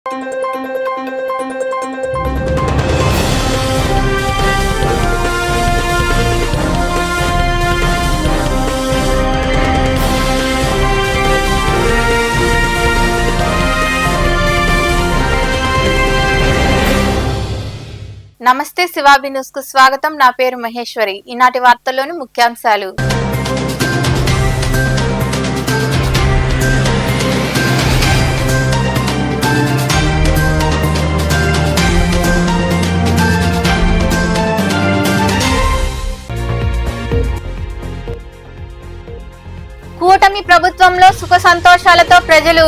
నమస్తే శివాబి న్యూస్ కు స్వాగతం. నా పేరు మహేశ్వరి. ఈనాటి వార్తల్లోని ముఖ్యాంశాలు. కూటమి ప్రభుత్వంలో సుఖ సంతోషాలతో ప్రజలు.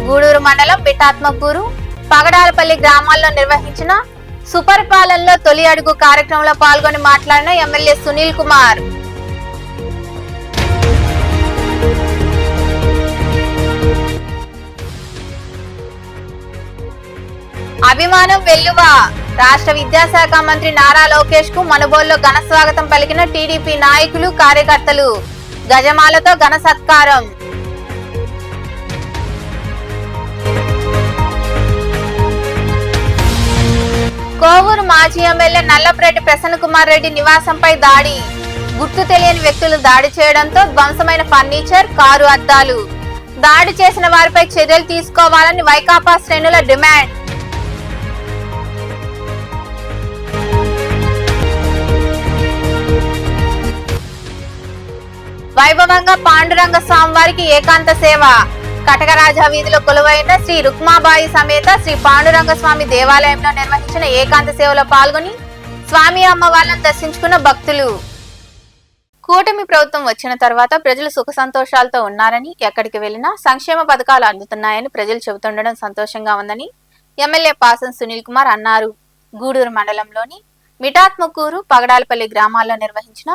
గూడూరు మండలం బిటాత్మకూరు, పగడాలపల్లి గ్రామాల్లో నిర్వహించిన సుపరిపాలనలో తొలి అడుగు కార్యక్రమంలో పాల్గొని మాట్లాడిన ఎమ్మెల్యే సునీల్ కుమార్. అభిమానం వెల్లువ. రాష్ట్ర విద్యాశాఖ మంత్రి నారా లోకేష్ కు మనుబోలులో ఘన స్వాగతం పలికిన టీడీపీ నాయకులు, కార్యకర్తలు. గజమాలతో ఘన సత్కారం. కోవూరు మాజీ ఎమ్మెల్యే నల్లపరెడ్డి ప్రసన్న కుమార్ రెడ్డి నివాసంపై దాడి. గుర్తు తెలియని వ్యక్తులు దాడి చేయడంతో ధ్వంసమైన ఫర్నిచర్, కారు అద్దాలు. దాడి చేసిన వారిపై చర్యలు తీసుకోవాలని వైకాపా శ్రేణుల డిమాండ్. వైభవంగా పాండురంగ స్వామివారికి ఏకాంత సేవ. కటకరాజా వీధిలో కొలువైన శ్రీ రుక్మాబాయి సమేత శ్రీ పాండురంగ స్వామి దేవాలయంలో నిర్వహించిన ఏకాంత సేవలో పాల్గొని స్వామి అమ్మవార్లను దర్శించుకున్న భక్తులు. కూటమి ప్రభుత్వం వచ్చిన తర్వాత ప్రజలు సుఖ సంతోషాలతో ఉన్నారని, ఎక్కడికి వెళ్లినా సంక్షేమ పథకాలు అందుతున్నాయని ప్రజలు చెబుతుండడం సంతోషంగా ఉందని ఎమ్మెల్యే పాసం సునీల్ కుమార్ అన్నారు. గూడూరు మండలంలోని మిటాత్మకూరు, పగడాలపల్లి గ్రామాల్లో నిర్వహించిన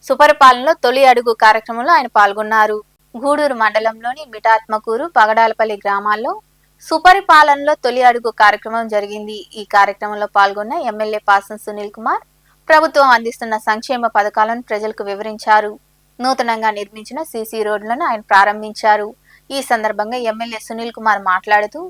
సుపరిపాలనలో తొలి అడుగు కార్యక్రమంలో ఆయన పాల్గొన్నారు. గూడూరు మండలంలోని మిటాత్మకూరు, పగడాలపల్లి గ్రామాల్లో సుపరిపాలనలో తొలి అడుగు కార్యక్రమం జరిగింది. ఈ కార్యక్రమంలో పాల్గొన్న ఎమ్మెల్యే పాసం సునీల్ కుమార్ ప్రభుత్వం అందిస్తున్న సంక్షేమ పథకాలను ప్రజలకు వివరించారు. నూతనంగా నిర్మించిన సీసీ రోడ్లను ఆయన ప్రారంభించారు. ఈ సందర్భంగా ఎమ్మెల్యే సునీల్ కుమార్ మాట్లాడుతూ,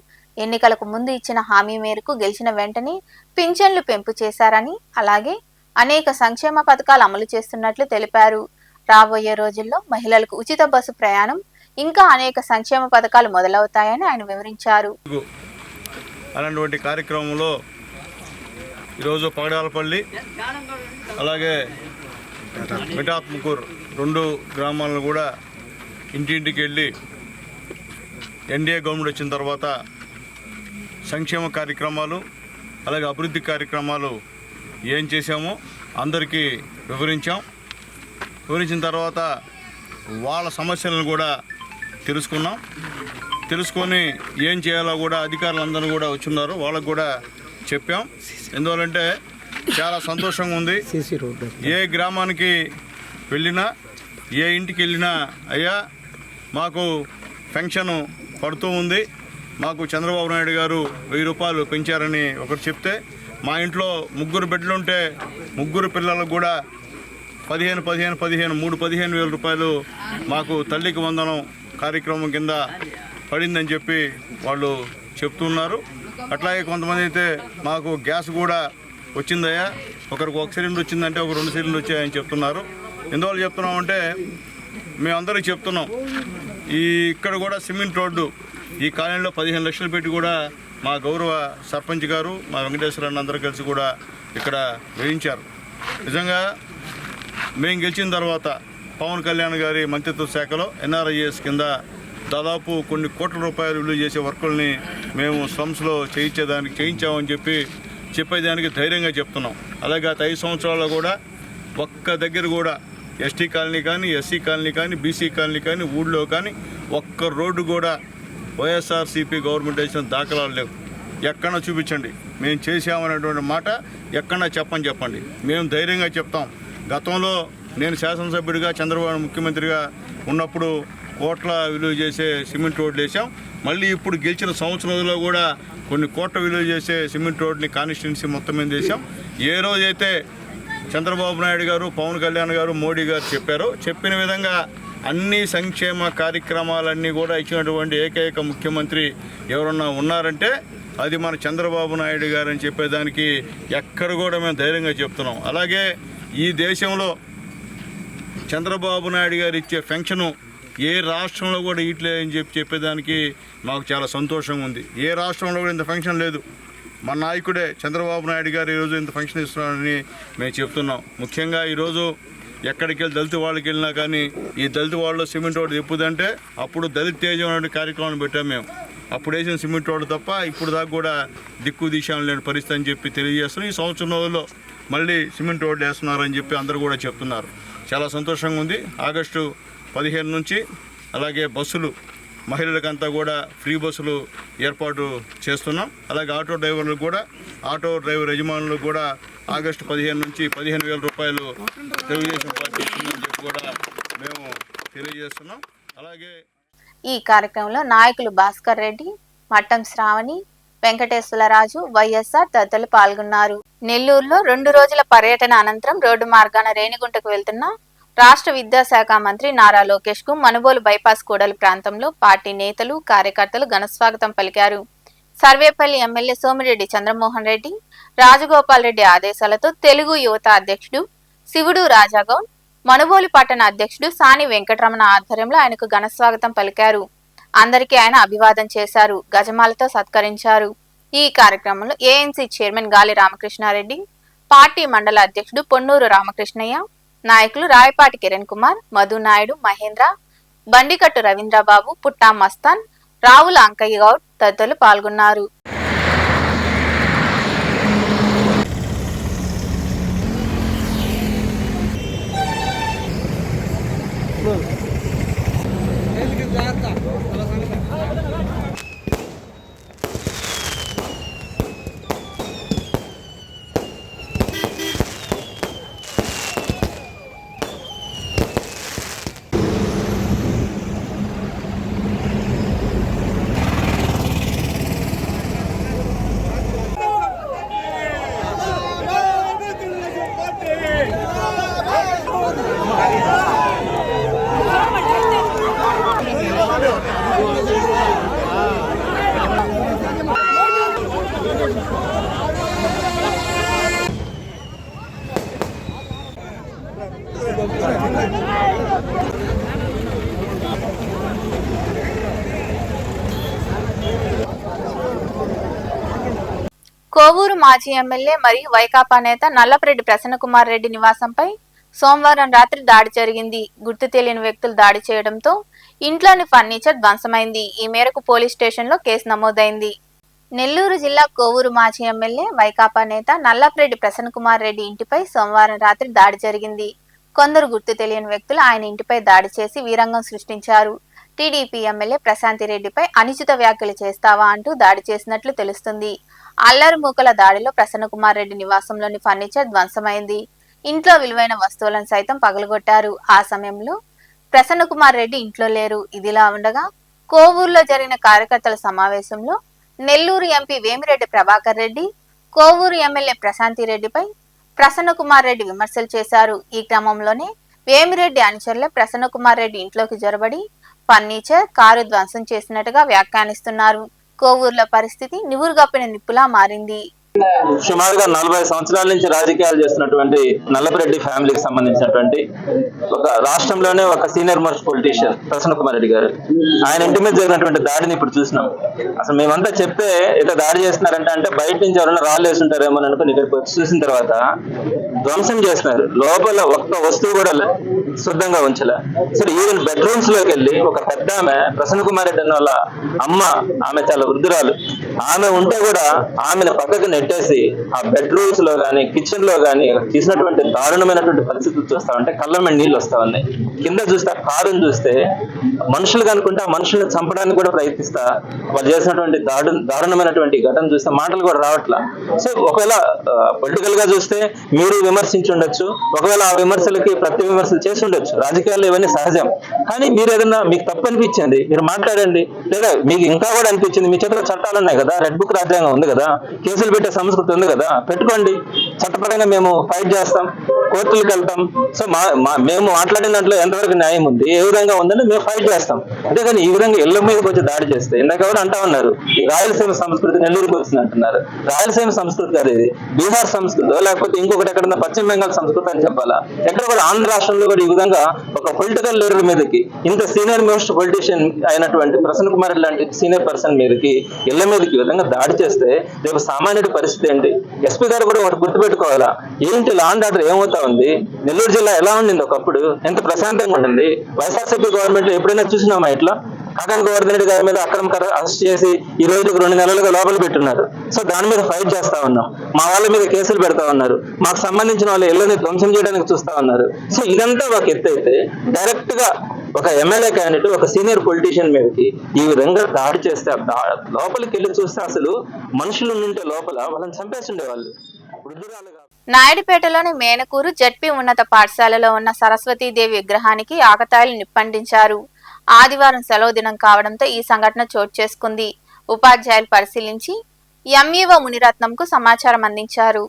ఎన్నికలకు ముందు ఇచ్చిన హామీ మేరకు గెలిచిన వెంటనే పింఛన్లు పెంపు చేశారని, అలాగే అనేక సంక్షేమ పథకాలు అమలు చేస్తున్నట్లు తెలిపారు. రాబోయే రోజుల్లో మహిళలకు ఉచిత బస్సు ప్రయాణం, ఇంకా అనేక సంక్షేమ పథకాలు మొదలవుతాయని ఆయన వివరించారు. అలాంటి కార్యక్రమంలో ఈరోజు పగడాలపల్లి అలాగే మిటాత్మకూర్ రెండు గ్రామాలను కూడా ఇంటింటికి వెళ్ళి ఎన్డీఏ గవర్నమెంట్ వచ్చిన తర్వాత సంక్షేమ కార్యక్రమాలు అలాగే అభివృద్ధి కార్యక్రమాలు ఏం చేశామో అందరికీ వివరించాం. వివరించిన తర్వాత వాళ్ళ సమస్యలను కూడా తెలుసుకొని ఏం చేయాలో కూడా అధికారులందరూ కూడా వచ్చున్నారు. వాళ్ళకు కూడా చెప్పాం. ఎందువల్లంటే చాలా సంతోషంగా ఉంది. ఏ గ్రామానికి వెళ్ళినా, ఏ ఇంటికి వెళ్ళినా, అయ్యా మాకు పెన్షన్ పడుతూ ఉంది, మాకు చంద్రబాబు నాయుడు గారు 1000 రూపాయలు పెంచారని ఒకరు చెప్తే, మా ఇంట్లో 3 బిడ్డలుంటే 3 పిల్లలకు కూడా 15,000 రూపాయలు మాకు తల్లికి వందనం కార్యక్రమం కింద పడిందని చెప్పి వాళ్ళు చెప్తున్నారు. అట్లాగే కొంతమంది అయితే మాకు గ్యాస్ కూడా వచ్చిందయ్యా, ఒకరికి 1 సిలిండర్ వచ్చిందంటే ఒక 2 సిలిండర్ వచ్చాయని చెప్తున్నారు. ఎందువల్ల చెప్తున్నామంటే మేమందరికీ చెప్తున్నాం, ఇక్కడ కూడా సిమెంట్ రోడ్డు ఈ కాలనీలో 15 లక్షలు పెట్టి కూడా మా గౌరవ సర్పంచ్ గారు, మా వెంకటేశ్వర అందరూ కలిసి కూడా ఇక్కడ వేయించారు. నిజంగా మేము గెలిచిన తర్వాత పవన్ కళ్యాణ్ గారి మంత్రిత్వ శాఖలో ఎన్ఆర్ఐఎస్ కింద దాదాపు కొన్ని కోట్ల రూపాయలు విలువ చేసే వర్కుల్ని మేము స్లమ్స్లో చేయించామని చెప్పేదానికి ధైర్యంగా చెప్తున్నాం. అలాగే గత 5 సంవత్సరాల్లో కూడా ఒక్క దగ్గర కూడా ఎస్టీ కాలనీ కానీ, ఎస్సీ కాలనీ కానీ, బీసీ కాలనీ కానీ, ఊళ్ళో కానీ ఒక్క రోడ్డు కూడా వైఎస్ఆర్సీపీ గవర్నమెంట్ వేసిన దాఖలాలు లేవు. ఎక్కడన్నా చూపించండి, మేము చేసామనేటువంటి మాట ఎక్కడన్నా చెప్పండి. మేము ధైర్యంగా చెప్తాం. గతంలో నేను శాసనసభ్యుడిగా, చంద్రబాబు ముఖ్యమంత్రిగా ఉన్నప్పుడు కోట్ల విలువ చేసే సిమెంట్ రోడ్లు వేసాం. మళ్ళీ ఇప్పుడు గెలిచిన సంవత్సరంలో కూడా కొన్ని కోట్ల విలువ చేసే సిమెంట్ రోడ్ని కాన్స్టిట్యున్సీ మొత్తం మీద వేసాం. ఏ రోజైతే చంద్రబాబు నాయుడు గారు, పవన్ కళ్యాణ్ గారు, మోడీ గారు చెప్పిన విధంగా అన్ని సంక్షేమ కార్యక్రమాలన్నీ కూడా ఇచ్చినటువంటి ఏకైక ముఖ్యమంత్రి ఎవరన్నా ఉన్నారంటే అది మన చంద్రబాబు నాయుడు గారు అని చెప్పేదానికి ఎక్కడ కూడా మేము ధైర్యంగా చెప్తున్నాం. అలాగే ఈ దేశంలో చంద్రబాబు నాయుడు గారు ఇచ్చే పెన్షను ఏ రాష్ట్రంలో కూడా ఇట్లేదని చెప్పేదానికి మాకు చాలా సంతోషంగా ఉంది. ఏ రాష్ట్రంలో కూడా ఇంత పెన్షన్ లేదు. మన నాయకుడే చంద్రబాబు నాయుడు గారు ఈరోజు ఇంత పెన్షన్ ఇస్తున్నారని మేము చెప్తున్నాం. ముఖ్యంగా ఈరోజు ఎక్కడికి వెళ్ళి దళిత వాళ్ళకి వెళ్ళినా కానీ ఈ దళిత వాళ్ళు సిమెంట్ రోడ్డు ఎప్పుదంటే అప్పుడు దళిత తేజం అనే కార్యక్రమాన్ని పెట్టాం మేము. అప్పుడు వేసిన సిమెంట్ రోడ్డు తప్ప ఇప్పుడు దాకా కూడా దిక్కు దిశాలు లేని పరిస్థితి అని చెప్పి తెలియజేస్తున్నాం. ఈ సంవత్సరం రోజుల్లో మళ్ళీ సిమెంట్ రోడ్డు వేస్తున్నారని చెప్పి అందరూ కూడా చెప్తున్నారు. చాలా సంతోషంగా ఉంది. ఆగస్టు 15 నుంచి అలాగే బస్సులు మహిళలకంతా కూడా ఫ్రీ బస్సులు ఏర్పాటు చేస్తున్నాం. అలాగే ఆటో డ్రైవర్లకు కూడా ఆటో డ్రైవర్ యజమానులకు కూడా ఆగస్టు 15 నుంచి 15,000 రూపాయలు తెలుగుదేశం పార్టీ ఇస్తుందని చెప్పి కూడా మేము తెలియజేస్తున్నాం. అలాగే ఈ కార్యక్రమంలో నాయకులు భాస్కర్ రెడ్డి, మట్టం శ్రావణి, వెంకటేశ్వరరాజు, వైఎస్ఆర్ తదితరులు పాల్గొన్నారు. నెల్లూరులో 2 రోజుల పర్యటన అనంతరం రోడ్డు మార్గాన రేణిగుంటకు వెళ్తున్న రాష్ట్ర విద్యాశాఖ మంత్రి నారా లోకేష్ కు మనుబోలు బైపాస్ కూడలి ప్రాంతంలో పార్టీ నేతలు, కార్యకర్తలు ఘనస్వాగతం పలికారు. సర్వేపల్లి ఎమ్మెల్యే సోమిరెడ్డి చంద్రమోహన్ రెడ్డి, రాజగోపాల్ రెడ్డి ఆదేశాలతో తెలుగు యువత అధ్యక్షుడు శివుడు రాజాగౌడ్, మనుబోలు పట్టణ అధ్యక్షుడు సాని వెంకటరమణ ఆధ్వర్యంలో ఆయనకు ఘనస్వాగతం పలికారు. అందరికీ ఆయన అభివాదం చేశారు. గజమాలతో సత్కరించారు. ఈ కార్యక్రమంలో ఏఎన్సీ చైర్మన్ గాలి రామకృష్ణారెడ్డి, పార్టీ మండల అధ్యక్షుడు పొన్నూరు రామకృష్ణయ్య, నాయకులు రాయపాటి కిరణ్ కుమార్, మధు నాయుడు, మహేంద్ర, బండికట్టు రవీంద్రబాబు, పుట్టా మస్తాన్, రావుల అంకయ్య గౌడ్ తదితరులు పాల్గొన్నారు. కోవూరు మాజీ ఎమ్మెల్యే మరియు వైకాపా నేత నల్లపరెడ్డి ప్రసన్నకుమార్ రెడ్డి నివాసంపై సోమవారం రాత్రి దాడి జరిగింది. గుర్తు తెలియని వ్యక్తులు దాడి చేయడంతో ఇంట్లోని ఫర్నిచర్ ధ్వంసమైంది. ఈ మేరకు పోలీస్ స్టేషన్లో కేసు నమోదైంది. నెల్లూరు జిల్లా కోవూరు మాజీ ఎమ్మెల్యే వైకాపా నేత నల్లపరెడ్డి ప్రసన్నకుమార్ రెడ్డి ఇంటిపై సోమవారం రాత్రి దాడి జరిగింది. కొందరు గుర్తు తెలియని వ్యక్తులు ఆయన ఇంటిపై దాడి చేసి వీరంగం సృష్టించారు. టీడీపీ ఎమ్మెల్యే ప్రశాంతి రెడ్డిపై అనుచిత వ్యాఖ్యలు చేస్తావా అంటూ దాడి చేసినట్లు తెలుస్తుంది. అల్లరి మూకల దాడిలో ప్రసన్నకుమార్ రెడ్డి నివాసంలోని ఫర్నిచర్ ధ్వంసమైంది. ఇంట్లో విలువైన వస్తువులను సైతం పగలగొట్టారు. ఆ సమయంలో ప్రసన్నకుమార్ రెడ్డి ఇంట్లో లేరు. ఇదిలా ఉండగా కోవూరులో జరిగిన కార్యకర్తల సమావేశంలో నెల్లూరు ఎంపీ వేమిరెడ్డి ప్రభాకర్ రెడ్డి, కోవూరు ఎమ్మెల్యే ప్రశాంతి రెడ్డిపై ప్రసన్నకుమార్ రెడ్డి విమర్శలు చేశారు. ఈ క్రమంలోనే వేమిరెడ్డి అనుచరులే ప్రసన్నకుమార్ రెడ్డి ఇంట్లోకి జొరబడి ఫర్నిచర్, కారు ధ్వంసం చేసినట్టుగా వ్యాఖ్యానిస్తున్నారు. కోవూరులో పరిస్థితి నివురుగప్పిన నిప్పులా మారింది. సుమారుగా 40 సంవత్సరాల నుంచి రాజకీయాలు చేస్తున్నటువంటి నల్లపరెడ్డి ఫ్యామిలీకి సంబంధించినటువంటి ఒక రాష్ట్రంలోనే ఒక senior most politician Prasanna Kumar Reddy గారు, ఆయన ఇంటి మీద జరిగినటువంటి దాడిని ఇప్పుడు చూసినాం. అసలు మేమంతా చెప్తే ఇట్లా దాడి చేస్తున్నారంటే అంటే బయట నుంచి ఎవరైనా రాళ్ళు వేస్తుంటారేమో అనుకుని ఇక్కడికి వచ్చి చూసిన తర్వాత ధ్వంసం చేస్తున్నారు. లోపల ఒక్క వస్తువు కూడా శుద్ధంగా ఉంచలే. సరే ఈవెన్ బెడ్రూమ్స్ లోకి వెళ్ళి ఒక పెద్ద ఆమె ప్రసన్నకుమార్ రెడ్డి అన్న వాళ్ళ అమ్మ, ఆమె చాలా వృద్ధురాలు, ఆమె ఉంటే కూడా ఆమెను పక్కకు నెట్టేసి ఆ బెడ్రూమ్స్ లో గానీ కిచెన్ లో గానీ తీసినటువంటి దారుణమైనటువంటి పరిస్థితులు చూస్తా ఉంటే కళ్ళ మీద నీళ్ళు వస్తా ఉన్నాయి. కింద చూస్తే కారుని చూస్తే మనుషులు కనుకుంటే ఆ మనుషుల్ని చంపడానికి కూడా ప్రయత్నిస్తా వాళ్ళు చేసినటువంటి దారుణమైనటువంటి ఘటన చూస్తే మాటలు కూడా రావట్లా. సో ఒకవేళ పొలిటికల్ గా చూస్తే మీరు విమర్శించి ఉండొచ్చు, ఒకవేళ ఆ విమర్శలకి ప్రతి విమర్శలు చేసి ఉండొచ్చు, రాజకీయాల్లో ఇవన్నీ సహజం. కానీ మీరు ఏదన్నా మీకు తప్పు అనిపించింది మీరు మాట్లాడండి, లేదా మీకు ఇంకా కూడా అనిపించింది మీ చేతిలో చట్టాలు ఉన్నాయి కదా, రెడ్ బుక్ రాజ్యాంగం ఉంది కదా, కేసులు పెట్టే సంస్కృతి ఉంది కదా, పెట్టుకోండి. చట్టపరంగా మేము ఫైట్ చేస్తాం, కోర్టులకు వెళ్తాం. సో మేము మాట్లాడిన దాంట్లో ఎంతవరకు న్యాయం ఉంది, ఏ విధంగా ఉందని మేము ఫైట్ చేస్తాం. అంతేగాని ఈ విధంగా ఇళ్ల మీదకి వచ్చి దాడి చేస్తే ఇందాక ఎవరు అంటా ఉన్నారు, ఈ రాయలసీమ సంస్కృతి నెల్లూరుకి వచ్చింది అంటున్నారు. రాయలసీమ సంస్కృతి కాదు ఇది, బీహార్ సంస్కృతి లేకపోతే ఇంకొకటి ఎక్కడన్నా పశ్చిమ బెంగాల్ సంస్కృతి అని చెప్పాలా. ఎక్కడ కూడా ఆంధ్ర రాష్ట్రంలో కూడా ఈ విధంగా ఒక పొలిటికల్ లీడర్ మీదకి, ఇంత సీనియర్ మోస్ట్ పొలిటీషియన్ అయినటువంటి ప్రసన్న కుమార్ లాంటి సీనియర్ పర్సన్ మీదకి, ఇళ్ల మీదకి ఈ విధంగా దాడి చేస్తే రేపు సామాన్యుడి పరిస్థితి ఏంటి? ఎస్పీ గారు కూడా ఒకటి గుర్తుపెట్టుకోవాలా, ఏంటి లా అండ్ ఆర్డర్ ఏమవుతా ఉంది? నెల్లూరు జిల్లా ఎలా ఉండింది ఒకప్పుడు, ఎంత ప్రశాంతంగా ఉండింది? వైఎస్ఆర్సీపీ గవర్నమెంట్ లో ఎప్పుడైనా చూసినామా ఇట్లా? కాకాని గోవర్ధన్ రెడ్డి గారి మీద అక్రమ అరెస్ట్ చేసి ఈ రోజుకి 2 నెలలుగా లోపల పెట్టున్నారు. సో దాని మీద ఫైట్ చేస్తా ఉన్నాం. మా వాళ్ళ మీద కేసులు పెడతా ఉన్నారు, మాకు సంబంధించిన వాళ్ళ ఇళ్ళని ధ్వంసం చేయడానికి చూస్తా ఉన్నారు. సో ఇదంతా ఒక ఎత్తు అయితే, డైరెక్ట్ గా ఒక ఎమ్మెల్యే క్యాండిడేట్, ఒక సీనియర్ పొలిటీషియన్ మీదకి ఈ విధంగా దాడి చేస్తే, లోపలికి వెళ్ళి చూస్తే అసలు మనుషులు ఉంటే లోపల వాళ్ళని చంపేస్తుండేవాళ్ళు. నాయుడుపేటలోని మేనకూరు జడ్పీ ఉన్నత పాఠశాలలో ఉన్న సరస్వతీదేవి విగ్రహానికి ఆకతాయిలు నిప్పంటించారు. ఆదివారం సెలవు దినం కావడంతో ఈ సంఘటన చోటు చేసుకుంది. ఉపాధ్యాయులు పరిశీలించి ఎంఈఓ మునిరత్నంకు సమాచారం అందించారు.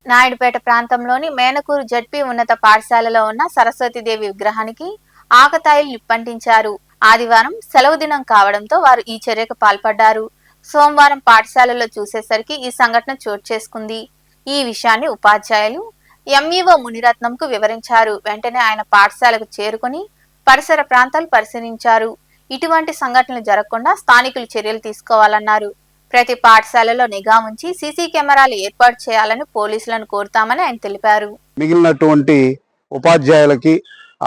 నాయుడుపేట ప్రాంతంలోని మేనకూరు జడ్పీ ఉన్నత పాఠశాలలో ఉన్న సరస్వతీదేవి విగ్రహానికి ఆకతాయిలు నిప్పంటించారు. ఆదివారం సెలవు దినం కావడంతో వారు ఈ చర్యకు పాల్పడ్డారు. సోమవారం పాఠశాలలో చూసేసరికి ఈ సంఘటన చోటు చేసుకుంది. ఈ విషయాన్ని ఉపాధ్యాయులు ఎంఈఓ మునిరత్నంకు వివరించారు. వెంటనే ఆయన పాఠశాలకు చేరుకుని పరిసర ప్రాంతాలు పరిశీలించారు. ఇటువంటి సంఘటనలు జరగకుండా స్థానికులు చర్యలు తీసుకోవాలన్నారు. ప్రతి పాఠశాలలో నిఘా ఉంచి సీసీ కెమెరాలు ఏర్పాటు చేయాలని పోలీసులను కోరుతామని ఆయన తెలిపారు. మిగిలినటువంటి ఉపాధ్యాయులకి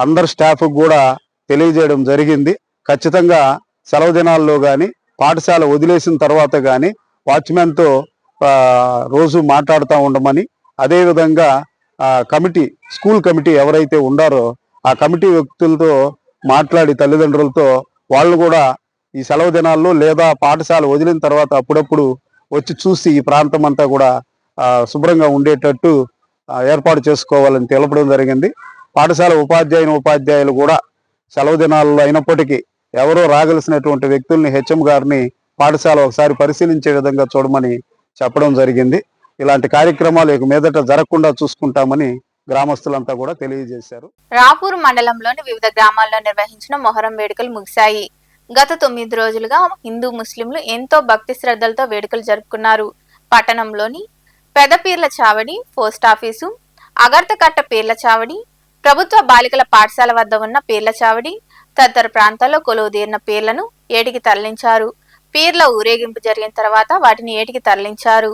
అందరు స్టాఫ్ కూడా తెలియజేయడం జరిగింది. ఖచ్చితంగా సెలవు దినాల్లో కానీ పాఠశాల వదిలేసిన తర్వాత కానీ వాచ్మెన్తో రోజు మాట్లాడుతూ ఉండమని, అదేవిధంగా స్కూల్ కమిటీ ఎవరైతే ఉండారో ఆ కమిటీ వ్యక్తులతో మాట్లాడి తల్లిదండ్రులతో వాళ్ళు కూడా ఈ సెలవు దినాల్లో లేదా పాఠశాల వదిలిన తర్వాత అప్పుడప్పుడు వచ్చి చూసి ఈ ప్రాంతం అంతా కూడా శుభ్రంగా ఉండేటట్టు ఏర్పాటు చేసుకోవాలని తెలపడం జరిగింది. పాఠశాల ఉపాధ్యాయులు కూడా సెలవు దినాల్లో అయినప్పటికీ ఎవరో రాగలిసినటువంటి వ్యక్తుల్ని హెచ్ఎం గారిని పాఠశాల ఒకసారి పరిశీలించే విధంగా చూడమని చెప్పడం జరిగింది. ఇలాంటి కార్యక్రమాలు ఇక మీదట జరగకుండా చూసుకుంటామని గ్రామస్తులంతా కూడా తెలియజేశారు. రాపూర్ మండలంలోని వివిధ గ్రామాల్లో నిర్వహించిన మొహరం వేడుకలు ముగిశాయి. గత 9 రోజులుగా హిందూ ముస్లింలు ఎంతో భక్తి శ్రద్ధలతో వేడుకలు జరుపుకున్నారు. పట్టణంలోని పెదపీర్ల చావడి, పోస్టాఫీసు, అగర్తకట్ట పీర్ల చావడి, ప్రభుత్వ బాలికల పాఠశాల వద్ద ఉన్న పీర్ల చావడి తదితర ప్రాంతాల్లో కొలువుదీరిన పీర్లను ఏటికి తరలించారు. పీర్ల ఊరేగింపు జరిగిన తర్వాత వాటిని ఏటికి తరలించారు.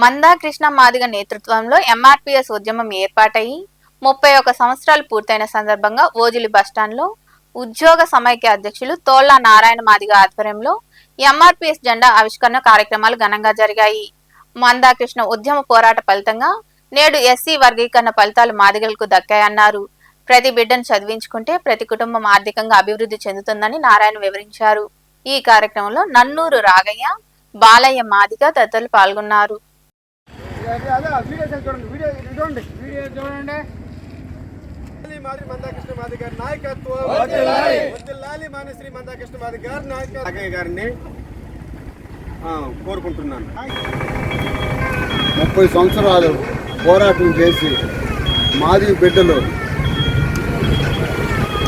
మందా కృష్ణ మాదిగ నేతృత్వంలో ఎంఆర్పీఎస్ ఉద్యమం ఏర్పాటయి 31 సంవత్సరాలు పూర్తయిన సందర్భంగా ఓజిలి బస్టాండ్లో ఉద్యోగ సమైక్య అధ్యక్షులు తోళ్ల నారాయణ మాదిగ ఆధ్వర్యంలో ఎంఆర్పీఎస్ జెండా ఆవిష్కరణ కార్యక్రమాలు ఘనంగా జరిగాయి. మందా కృష్ణ ఉద్యమ పోరాట ఫలితంగా నేడు ఎస్సీ వర్గీకరణ ఫలితాలు మాదిగలకు దక్కాయన్నారు. ప్రతి బిడ్డను చదివించుకుంటే ప్రతి కుటుంబం ఆర్థికంగా అభివృద్ధి చెందుతుందని నారాయణ వివరించారు. ఈ కార్యక్రమంలో నన్నూరు రాగయ్య, బాలయ్య మాదిగ తదితరులు పాల్గొన్నారు. మందాకృష్ణ మాదిగ గారి నాయకత్వం మానశ్రీ మందాకృష్ణ మాదిగ గారి నాయకత్వం గారిని కోరుకుంటున్నాను. 30 సంవత్సరాలు పోరాటం చేసి మాదిగ బిడ్డలు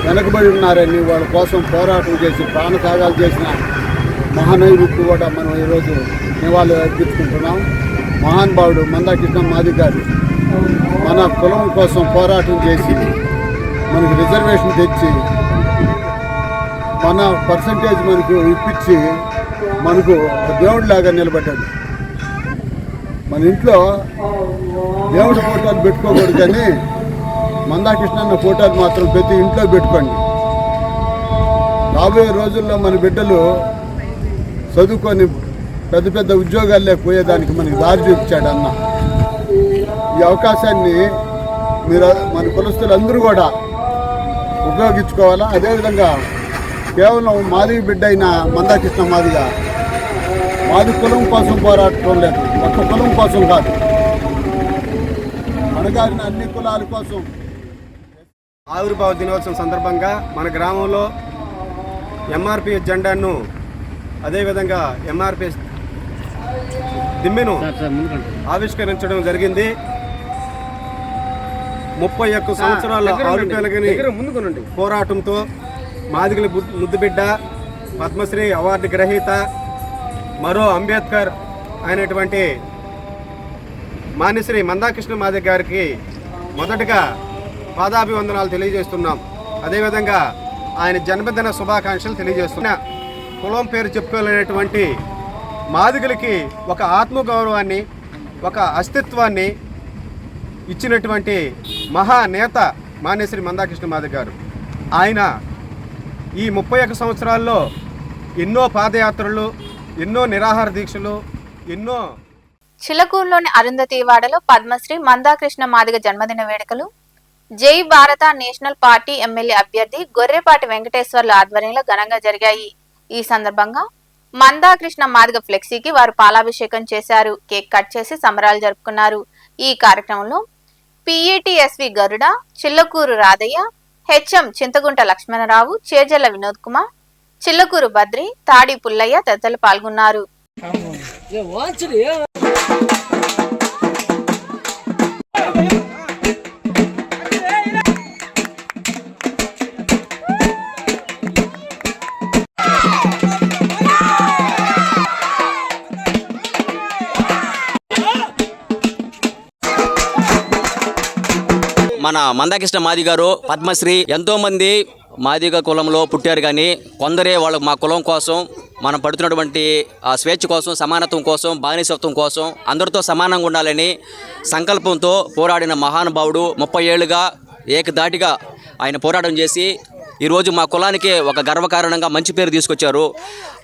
వెనకబడి ఉన్నారని వాళ్ళ కోసం పోరాటం చేసి ప్రాణత్యాగాలు చేసిన మహానీయుడికి కూడా మనం ఈరోజు నివాళులు అర్పించుకుంటున్నాం. మహానుభావుడు మందాకృష్ణ మాదిగ గారు మన కులం కోసం పోరాటం చేసి మనకు రిజర్వేషన్ తెచ్చి మన పర్సంటేజ్ మనకు ఇప్పించి మనకు దేవుడిలాగా నిలబడ్డాడు. మన ఇంట్లో దేవుడి ఫోటోలు పెట్టుకోకూడదు, కానీ మందాకృష్ణన్న ఫోటోలు మాత్రం ప్రతి ఇంట్లో పెట్టుకోండి. రాబోయే రోజుల్లో మన బిడ్డలు చదువుకొని పెద్ద పెద్ద ఉద్యోగాల్లో పోయేదానికి మనకి దారి చూపించాడు అన్న. ఈ అవకాశాన్ని మీరు మన కులస్తులందరూ కూడా ఉపయోగించుకోవాలా. అదేవిధంగా కేవలం మాదిగ బిడ్డ అయిన మందాకృష్ణ మాది కులం కోసం పోరాటం లేదు, ఒక్క కులం కోసం కాదు, అణగారిన అన్ని కులాల కోసం. ఆవిర్భావ దినోత్సవం సందర్భంగా మన గ్రామంలో ఎంఆర్పిఎస్ జెండాను, అదేవిధంగా ఎంఆర్పిఎస్ దిమ్మెను ఆవిష్కరించడం జరిగింది. 31 సంవత్సరాల ఆరుపెలగని పోరాటంతో మాదిగల ముద్దుబిడ్డ, పద్మశ్రీ అవార్డు గ్రహీత, మరో అంబేద్కర్ అయినటువంటి మాన్యశ్రీ మందాకృష్ణ మాదిగ గారికి మొదటగా పాదాభివందనాలు తెలియజేస్తున్నాం. అదేవిధంగా ఆయన జన్మదిన శుభాకాంక్షలు తెలియజేస్తున్నా. కులం పేరు చెప్పుకోలేనటువంటి మాదిగలకి ఒక ఆత్మగౌరవాన్ని, ఒక అస్తిత్వాన్ని ఇచ్చినటువంటి మహానేత మాన్యశ్రీ మందాకృష్ణ మాదిగ గారు. ఆయన ఈ 31 సంవత్సరాల్లో ఎన్నో పాదయాత్రలు, ఎన్నో నిరాహార దీక్షలు, ఎన్నో. చిలకూరులోని అరుంధతివాడలో పద్మశ్రీ మందాకృష్ణ మాదిగ జన్మదిన వేడుకలు జై భారత నేషనల్ పార్టీ ఎమ్మెల్యే అభ్యర్థి గొర్రెపాటి వెంకటేశ్వర్ల ఆధ్వర్యంలో ఘనంగా జరిగాయి. ఈ సందర్భంగా మందాకృష్ణ మాదిగ ఫ్లెక్సీకి వారు పాలాభిషేకం చేశారు. కేక్ కట్ చేసి సంబరాలు జరుపుకున్నారు. ఈ కార్యక్రమంలో పిఏటిఎస్వి గరుడ, చిల్లకూరు రాధయ్య, హెచ్ఎం చింతగుంట లక్ష్మణరావు, చేజల్ల వినోద్ కుమార్, చిల్లకూరు బద్రి, తాడి పుల్లయ్య తదితరులు పాల్గొన్నారు. మన మందాకృష్ణ మాదిగ గారు పద్మశ్రీ. ఎంతో మంది మాదిగ కులంలో పుట్టారు, కానీ కొందరే వాళ్ళు మా కులం కోసం, మనం పడుతున్నటువంటి స్వేచ్ఛ కోసం, సమానత్వం కోసం, బానిసత్వం కోసం అందరితో సమానంగా ఉండాలని సంకల్పంతో పోరాడిన మహానుభావుడు. 30 ఏళ్ళుగా ఏకదాటిగా ఆయన పోరాటం చేసి ఈరోజు మా కులానికి ఒక గర్వకారణంగా మంచి పేరు తీసుకొచ్చారు.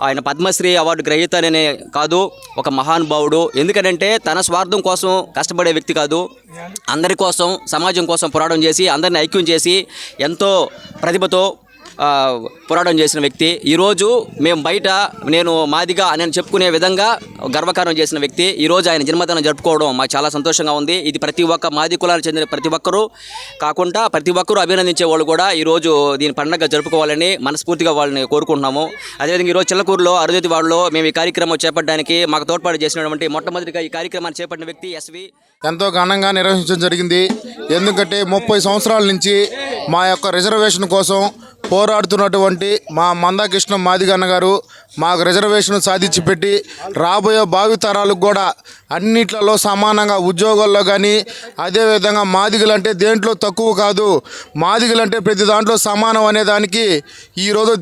ఆయన పద్మశ్రీ అవార్డు గ్రహీతనే కాదు, ఒక మహానుభావుడు. ఎందుకంటే తన స్వార్థం కోసం కష్టపడే వ్యక్తి కాదు, అందరి కోసం, సమాజం కోసం పోరాటం చేసి అందరిని ఐక్యం చేసి ఎంతో ప్రతిభతో పోరాటం చేసిన వ్యక్తి. ఈరోజు మేము బయట నేను మాదిగా అని చెప్పుకునే విధంగా గర్వకారం చేసిన వ్యక్తి. ఈరోజు ఆయన జన్మదినం జరుపుకోవడం మాకు చాలా సంతోషంగా ఉంది. ఇది ప్రతి ఒక్క మాది కులాలకు చెందిన ప్రతి ఒక్కరూ కాకుండా ప్రతి ఒక్కరూ అభినందించే వాళ్ళు కూడా ఈరోజు దీని పండుగ జరుపుకోవాలని మనస్ఫూర్తిగా వాళ్ళని కోరుకుంటున్నాము. అదేవిధంగా ఈరోజు చిల్లకూరులో అరుంధతివాడలో మేము ఈ కార్యక్రమం చేపట్టడానికి మాకు తోడ్పాటు చేసినటువంటి మొట్టమొదటిగా ఈ కార్యక్రమాన్ని చేపట్టిన వ్యక్తి ఎస్వి. ఎంతో ఘనంగా నిర్వహించడం జరిగింది. ఎందుకంటే 30 సంవత్సరాల నుంచి మా యొక్క రిజర్వేషన్ కోసం పోరాడుతున్నటువంటి మా మందాకృష్ణ మాదిగ అన్న గారు మాకు రిజర్వేషన్ సాధించి పెట్టి రాబోయే భావితరాలకు కూడా అన్నిట్లలో సమానంగా ఉద్యోగాల్లో కానీ, అదేవిధంగా మాదిగలంటే దేంట్లో తక్కువ కాదు, మాదిగలంటే ప్రతి దాంట్లో సమానం అనే దానికి ఈరోజు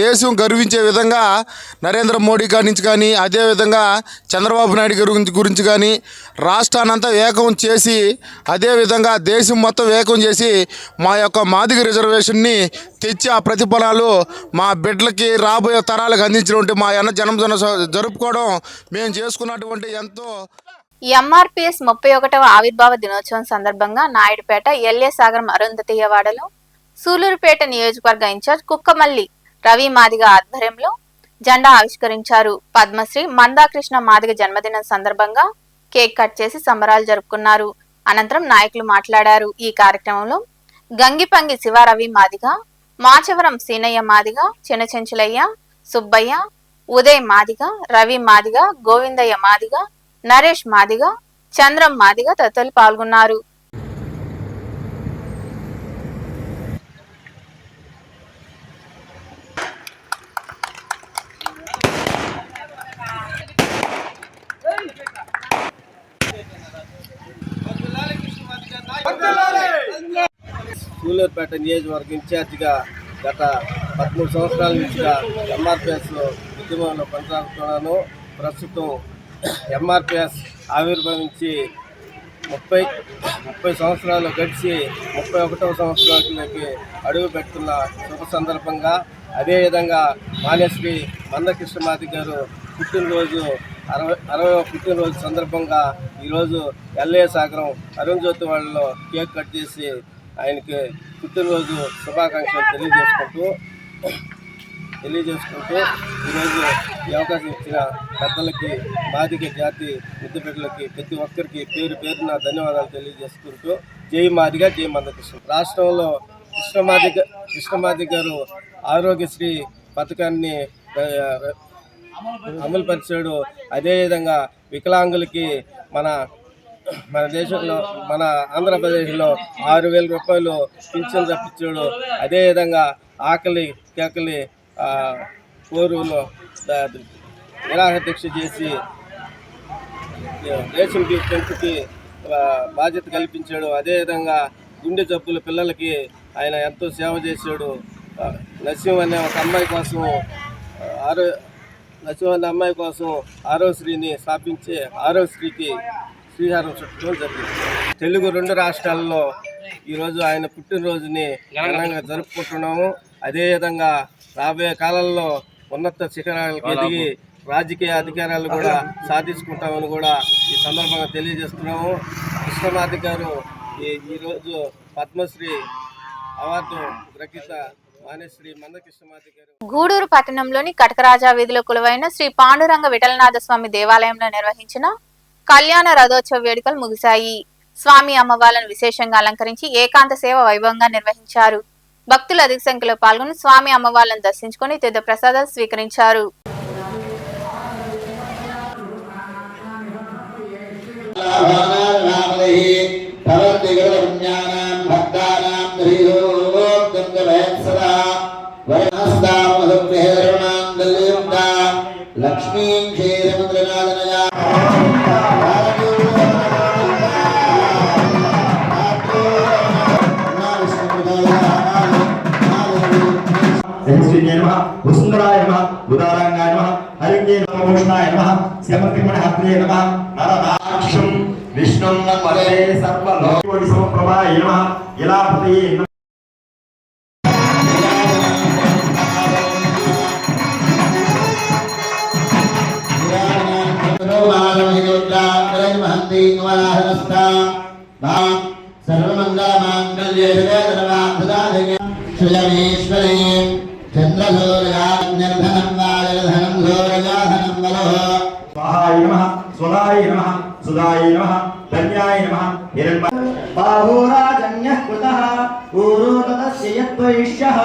దేశం గర్వించే విధంగా నరేంద్ర మోడీ గారి నుంచి కానీ, అదేవిధంగా చంద్రబాబు నాయుడు గురించి కానీ రాష్ట్రాన్నంతా ఏకం చేసి, అదేవిధంగా దేశం మొత్తం ఏకం చేసి మా యొక్క మాదిగ రిజర్వేషన్ని తెచ్చి ఆ ప్రతిఫలాలు మా బిడ్డలకి రాబోయే తరాలకు అందించినటువంటి మా అన్న జన్మదిన జరుపుకోవడం మేము చేసుకున్నటువంటి ఎంతో. ఎంఆర్పిఎస్ 31వ ఆవిర్భావ దినోత్సవం సందర్భంగా నాయుడుపేట ఎల్ఏ సాగరం అరుంధతియవాడలో సూలూరుపేట నియోజకవర్గ ఇన్ఛార్జ్ కుక్కమల్లి రవి మాదిగ ఆధ్వర్యంలో జెండా ఆవిష్కరించారు. పద్మశ్రీ మందాకృష్ణ మాదిగ జన్మదినం సందర్భంగా కేక్ కట్ చేసి సంబరాలు జరుపుకున్నారు. అనంతరం నాయకులు మాట్లాడారు. ఈ కార్యక్రమంలో గంగిపంగి శివారవి మాదిగ, మాచవరం సీనయ్య మాదిగ, చిన్నచెంచులయ్య, సుబ్బయ్య, ఉదయ్ మాదిగ, రవి మాదిగ, గోవిందయ్య మాదిగ, నరేష్ మాదిగ, చంద్రం మాదిగ తదితరులు పాల్గొన్నారు. సూలూరుపేట నియోజకవర్గ ఇన్ఛార్జిగా గత 13 సంవత్సరాల నుంచిగా ఎంఆర్పిఎస్ ఉద్యమంలో కొనసాగుతున్నాను. ప్రస్తుతం ఎంఆర్పిఎస్ ఆవిర్భవించి 30 సంవత్సరాలు గడిచి 31వ సంవత్సరాలకి అడుగు పెడుతున్న శుభ సందర్భంగా, అదేవిధంగా మాన్యశ్రీ మందకృష్ణ మాదిగ గారు పుట్టినరోజు 60వ పుట్టినరోజు సందర్భంగా ఈరోజు ఎల్ఏ సాగరం అరుణ్ జ్యోతి వాళ్ళలో కేక్ కట్ చేసి ఆయనకి పుట్టినరోజు శుభాకాంక్షలు తెలియజేసుకుంటూ ఈరోజు ఈ అవకాశం ఇచ్చిన పెద్దలకి, మాదిగ జాతి ముద్దుబిడ్డలకి ప్రతి ఒక్కరికి పేరు పేరున ధన్యవాదాలు తెలియజేసుకుంటూ జై మాదిగ, జై మందకృష్ణ. రాష్ట్రంలో కృష్ణమాదిగ గారు ఆరోగ్యశ్రీ పథకాన్ని అమలు పరిచాడు. అదేవిధంగా వికలాంగులకి మన దేశంలో, మన ఆంధ్రప్రదేశ్లో 6,000 రూపాయలు పింఛన్ తప్పించాడు. అదేవిధంగా ఆకలి కేకలి కోరులో నిరాహార దీక్ష చేసి రేషన్ పెంపుకి బాధ్యత కల్పించాడు. అదేవిధంగా గుండె జబ్బుల పిల్లలకి ఆయన ఎంతో సేవ చేశాడు. నరసింహ అనే ఒక అమ్మాయి కోసం ఆరోగ్యశ్రీని స్థాపించి ఆరోగ్యశ్రీకి శ్రీహారం చుట్టడం జరిగింది. తెలుగు 2 రాష్ట్రాల్లో ఈరోజు ఆయన పుట్టినరోజుని ఘనంగా జరుపుకుంటున్నాము. అదేవిధంగా రాబోయే కాలంలో ఉన్నత శిఖరాలకు ఎదిగి రాజకీయ అధికారాలు కూడా సాధించుకుంటామని కూడా ఈ సందర్భంగా తెలియజేస్తున్నాము. కృష్ణమాదిగ గారు ఈరోజు పద్మశ్రీ అవార్డు గ్రహీత మాన్యశ్రీ మందకృష్ణమాదిగ గారు గూడూరు పట్టణంలోని కటకరాజా వీధిలో కొలువైన శ్రీ పాండురంగ విఠలనాథ స్వామి దేవాలయంలో నిర్వహించిన కళ్యాణ రథోత్సవ వేడుకలు ముగిశాయి. స్వామి అమ్మవార్లను విశేషంగా అలంకరించి ఏకాంత సేవ వైభవంగా నిర్వహించారు. భక్తులు అధిక సంఖ్యలో పాల్గొని స్వామి అమ్మవార్లను దర్శించుకుని తీర్థ ప్రసాదాలు స్వీకరించారు. లక్ష్మీ వసుంధరాయ నమః, ఉదారాంగాయ నమః, హరిణ్యే నమః, భూషణాయ నమః, శ్యామకృష్ణహత్రే నమః, నరదాక్షం విష్ణుం నమః, సర్వలోకోటి సమప్రభాయ నమః, ఇలాపతయే నమః. సర్వమంగళమాంగళ్యే సర్వార్థసాధకే శ్రీమేశ్వరే చంద్రసూర్యాగ్నిర్ధనం వాయుర్ధనం సూర్యాధనం వలో స్వాహాయ నమః, స్వదాయ నమః, సుదాయ నమః, ధన్యాయ నమః, హిరణ్య బాహురాజన్యః కృతః ఊరోతస్య యద్వైష్యః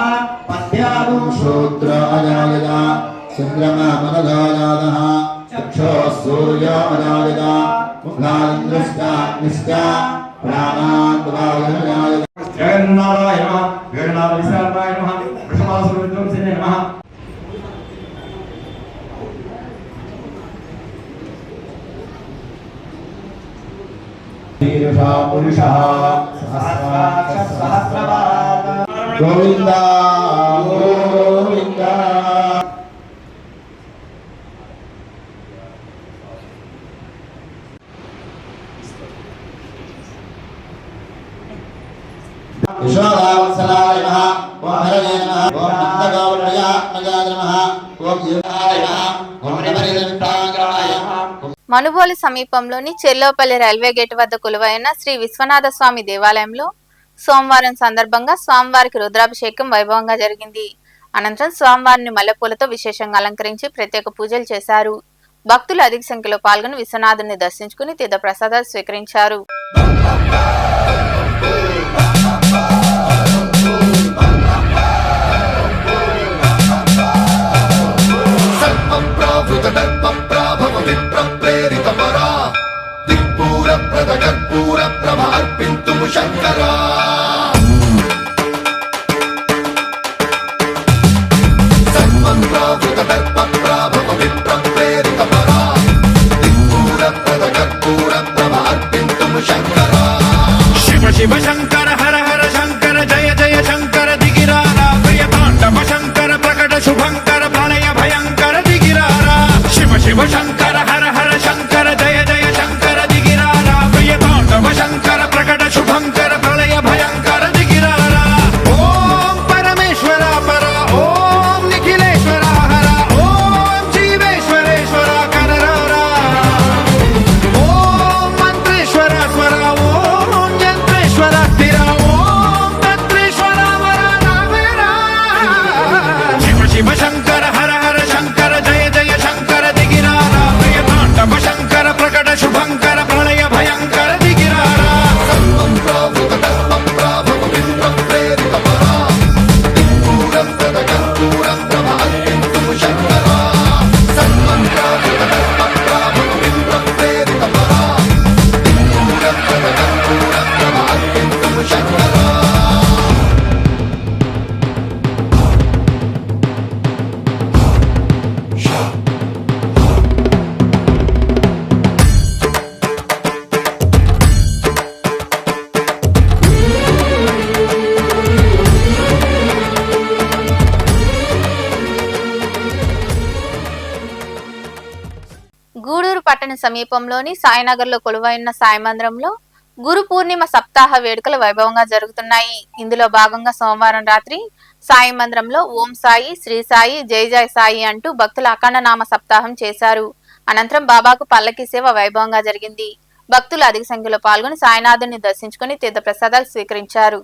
పద్యాగం శూద్రాజాయత చంద్రమా మనదాయాదః చక్షుః సూర్యోజాయత ముఖాంద్రష్టాగ్నిష్ట ప్రాణాద్వాయుజాయత జగన్నాథాయ నమః, జగన్నాథ విశాలాయ నమః, వృషభాసురవిధ్వంసనే నమః. పురుషః సహస్రపాద గోవింద గోవింద. విశ్వదావత్సలాయ నమః, ఓం హరయే నమః, ఓం నందగౌరయాత్మజాయ నమః, ఓం యుగాయ నమః, ఓం నమః. మనుబోలు సమీపంలోని చెల్లోపల్లి రైల్వే గేట్ వద్ద కొలువైన శ్రీ విశ్వనాథ స్వామి దేవాలయంలో సోమవారం సందర్భంగా స్వామివారికి రుద్రాభిషేకం వైభవంగా జరిగింది. అనంతరం స్వామివారిని మల్లెపూలతో విశేషంగా అలంకరించి ప్రత్యేక పూజలు చేశారు. భక్తులు అధిక సంఖ్యలో పాల్గొని విశ్వనాథుని దర్శించుకుని తీర్థ ప్రసాదాలు స్వీకరించారు. శంకరా శివ పట్టణ సమీపంలోని సాయినగర్లో కొలువైన సాయి మందిరంలో గురు పూర్ణిమ సప్తాహ వేడుకలు వైభవంగా జరుగుతున్నాయి. ఇందులో భాగంగా సోమవారం రాత్రి సాయి మందిరంలో ఓం సాయి, శ్రీ సాయి, జై జై సాయి అంటూ భక్తులు అఖండ నామ సప్తాహం చేశారు. అనంతరం బాబాకు పల్లకి సేవ వైభవంగా జరిగింది. భక్తులు అధిక సంఖ్యలో పాల్గొని సాయినాథుని దర్శించుకుని తీర్థ ప్రసాదాలు స్వీకరించారు.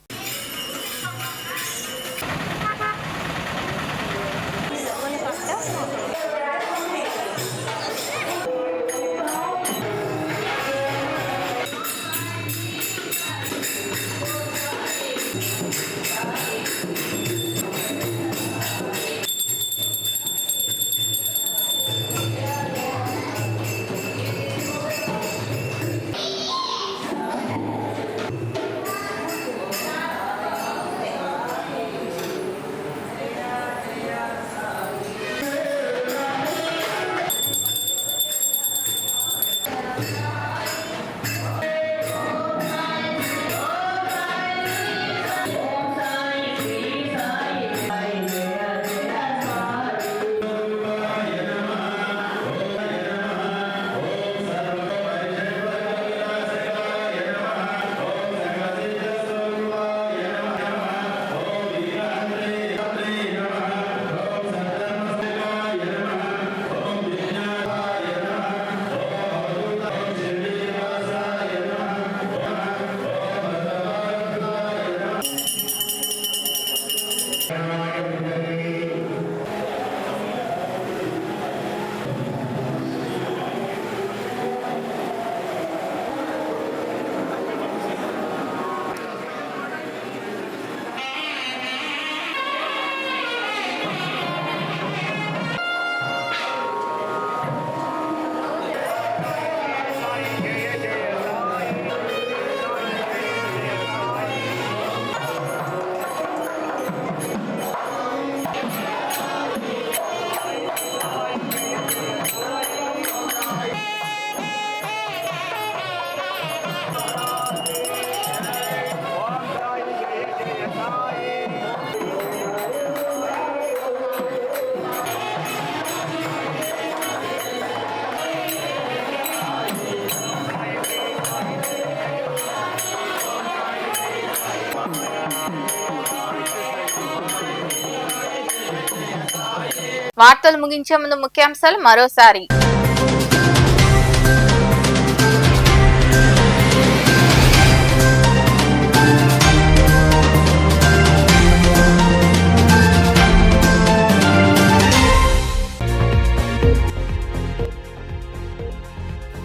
వార్తలు ముగించే ముందు ముఖ్యాంశాలు మరోసారి.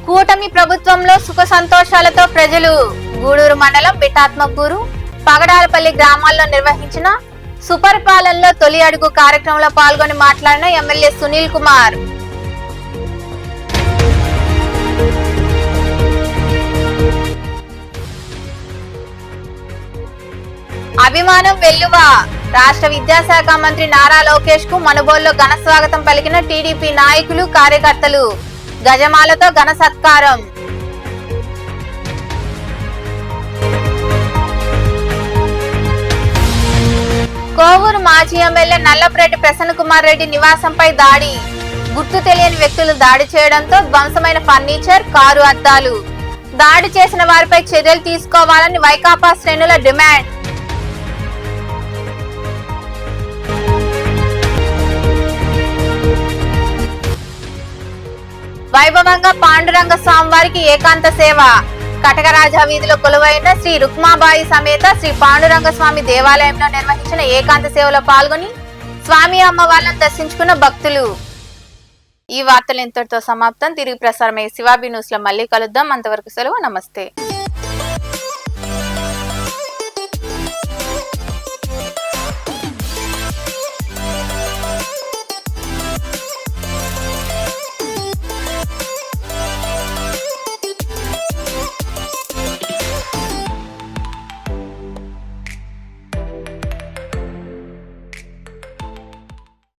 కూటమి ప్రభుత్వంలో సుఖ సంతోషాలతో ప్రజలు. గూడూరు మండలం బిటాత్మకూరు, పగడాలపల్లి గ్రామాల్లో నిర్వహించిన సుపరిపాలనలో తొలి అడుగు కార్యక్రమంలో పాల్గొని మాట్లాడిన ఎమ్మెల్యే సునీల్ కుమార్. అభిమానం వెల్లువా. రాష్ట్ర విద్యాశాఖ మంత్రి నారా లోకేష్ కు మనుబోలులో ఘన స్వాగతం పలికిన టీడీపీ నాయకులు, కార్యకర్తలు. గజమాలతో ఘన సత్కారం. కోవూరు మాజీ ఎమ్మెల్యే నల్లపురెడ్డి ప్రసన్న కుమార్ రెడ్డి నివాసంపై దాడి. గుర్తు తెలియని వ్యక్తులు దాడి చేయడంతో ధ్వంసమైన ఫర్నిచర్, కారు అద్దాలు. దాడి చేసిన వారిపై చర్యలు తీసుకోవాలని వైకాపా శ్రేణుల డిమాండ్. వైభవంగా పాండురంగ స్వామివారికి ఏకాంత సేవ. కటకరాజా వీధిలో కొలువైన శ్రీ రుక్మాబాయి సమేత శ్రీ పాండురంగ స్వామి దేవాలయంలో నిర్వహించిన ఏకాంత సేవలో పాల్గొని స్వామి అమ్మవార్లను దర్శించుకున్న భక్తులు. ఈ వార్తలు ఇంతటితో సమాప్తం. తిరిగి ప్రసారమయ్యే శివాబి న్యూస్ లో మళ్ళీ కలుద్దాం. అంతవరకు సెలవు. నమస్తే.